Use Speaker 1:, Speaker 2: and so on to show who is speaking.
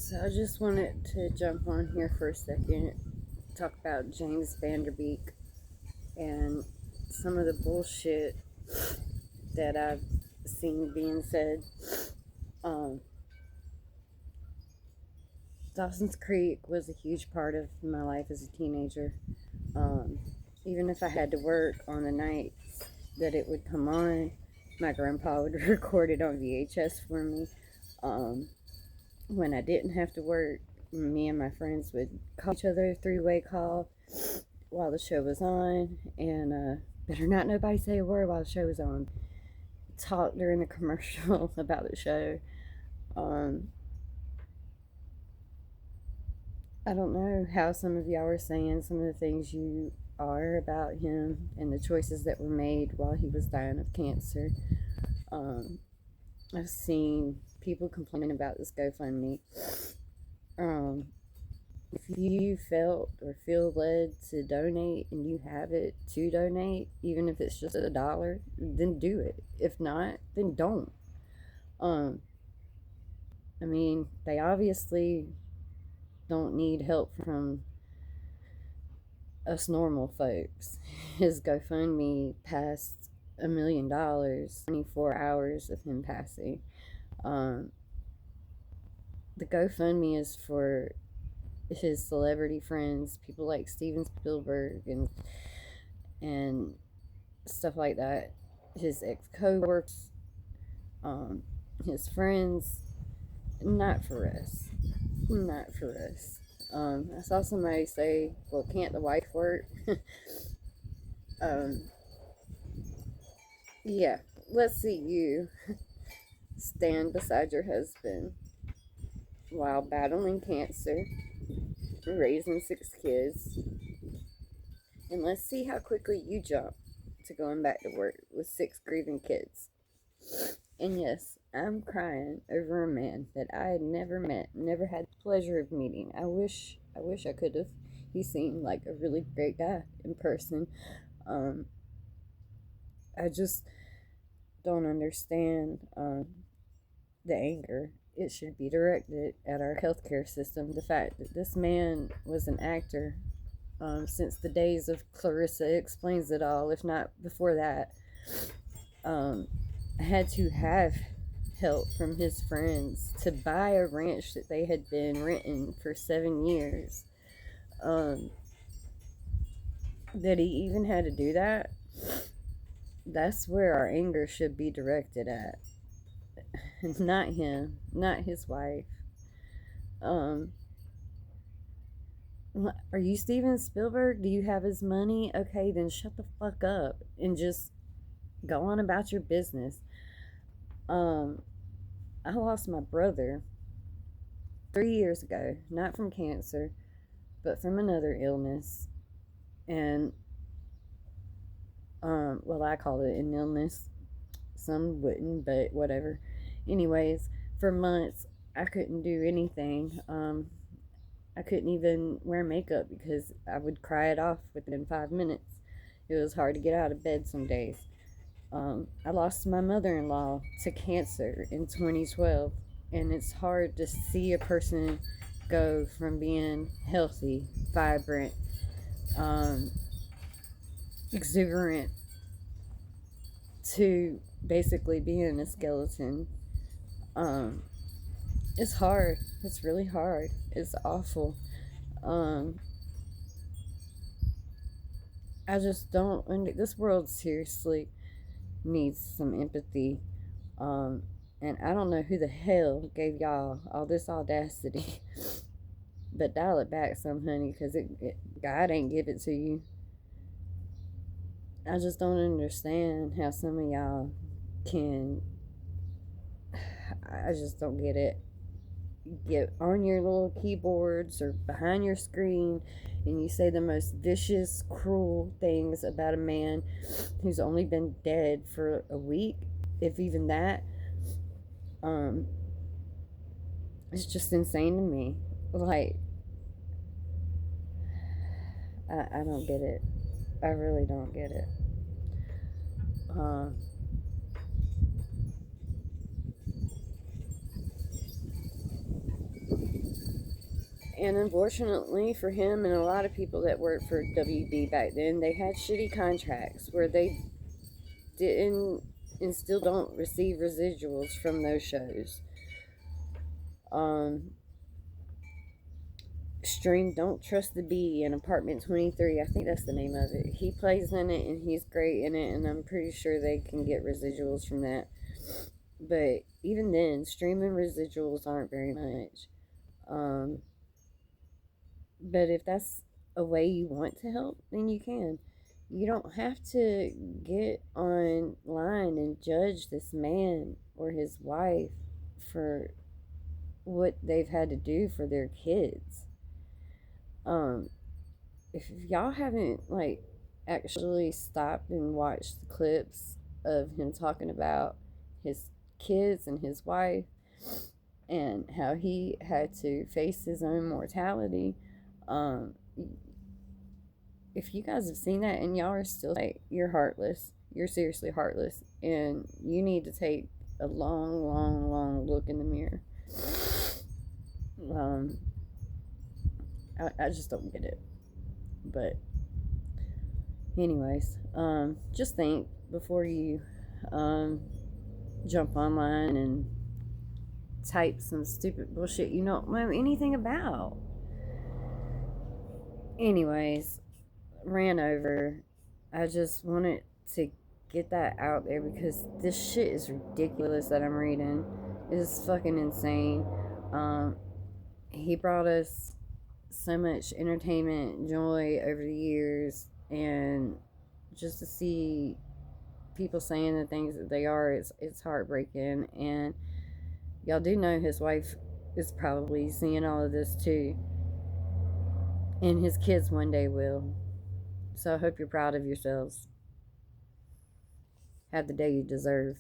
Speaker 1: So I just wanted to jump on here for a second, talk about James Van Der Beek and some of the bullshit that I've seen being said. Um, Dawson's Creek was a huge part of my life as a teenager. Um, Even if I had to work on the nights that it would come on, my grandpa would record it on VHS for me. Um, when I didn't have to work, me and my friends would call each other a three-way call while the show was on, and better not nobody say a word while the show was on. Talk during the commercial about the show. Um, I don't know how some of y'all are saying some of the things you are about him and the choices that were made while he was dying of cancer. Um, I've seen people complaining about this GoFundMe. Um, if you felt or feel led to donate and you have it to donate, even if it's just $1, then do it. If not, then don't. Um, I mean, they obviously don't need help from us normal folks. His GoFundMe passed $1 million, 24 hours of him passing. Um, the GoFundMe is for his celebrity friends, people like Steven Spielberg and stuff like that. His ex coworkers, his friends. Not for us. Not for us. I saw somebody say, "Well, can't the wife work?" um, yeah. Let's see you stand beside your husband while battling cancer, raising 6 kids, and let's see how quickly you jump to going back to work with 6 grieving kids. And yes, I'm crying over a man that I had never met, never had the pleasure of meeting. I wish I could have. He seemed like a really great guy in person. Um, I just don't understand the anger. It should be directed at our healthcare system. The fact that this man was an actor since the days of Clarissa Explains It All, if not before that. Had to have help from his friends to buy a ranch that they had been renting for 7 years. That he even had to do that, that's where our anger should be directed at. Not him, not his wife. Um, are you Steven Spielberg? Do you have his money? Okay, then shut the fuck up and just go on about your business. I lost my brother 3 years ago, not from cancer, but from another illness. And, well, I call it an illness. Some wouldn't, but whatever. Anyways, for months, I couldn't do anything. I couldn't even wear makeup because I would cry it off within 5 minutes. It was hard to get out of bed some days. I lost my mother-in-law to cancer in 2012, and it's hard to see a person go from being healthy, vibrant, exuberant, to basically being a skeleton. It's hard. It's really hard. It's awful. Um, I just don't. This world seriously needs some empathy. Um, and I don't know who the hell gave y'all all this audacity, but dial it back some, honey, because God ain't give it to you. I just don't understand how some of y'all can. I just don't get it. Get on your little keyboards or behind your screen and you say the most vicious, cruel things about a man who's only been dead for a week, if even that. It's just insane to me. Like, I don't get it. I really don't get it. And unfortunately for him and a lot of people that worked for WB back then, they had shitty contracts where they didn't and still don't receive residuals from those shows. Stream Don't Trust the Bee in Apartment 23. I think that's the name of it. He plays in it and he's great in it, and I'm pretty sure they can get residuals from that. But even then, streaming residuals aren't very much. But if that's a way you want to help, then you can. You don't have to get online and judge this man or his wife for what they've had to do for their kids. If y'all haven't like actually stopped and watched the clips of him talking about his kids and his wife and how he had to face his own mortality, um, if you guys have seen that and y'all are still like, you're heartless, you're seriously heartless, and you need to take a long, long, long look in the mirror. I just don't get it. But anyways, just think before you jump online and type some stupid bullshit you don't know anything about. Anyways, ran over. I just wanted to get that out there because this shit is ridiculous that I'm reading. It is fucking insane. He brought us so much entertainment, joy over the years, and just to see people saying the things that they are, it's heartbreaking. And y'all do know his wife is probably seeing all of this too, and his kids one day will. So I hope you're proud of yourselves. Have the day you deserve.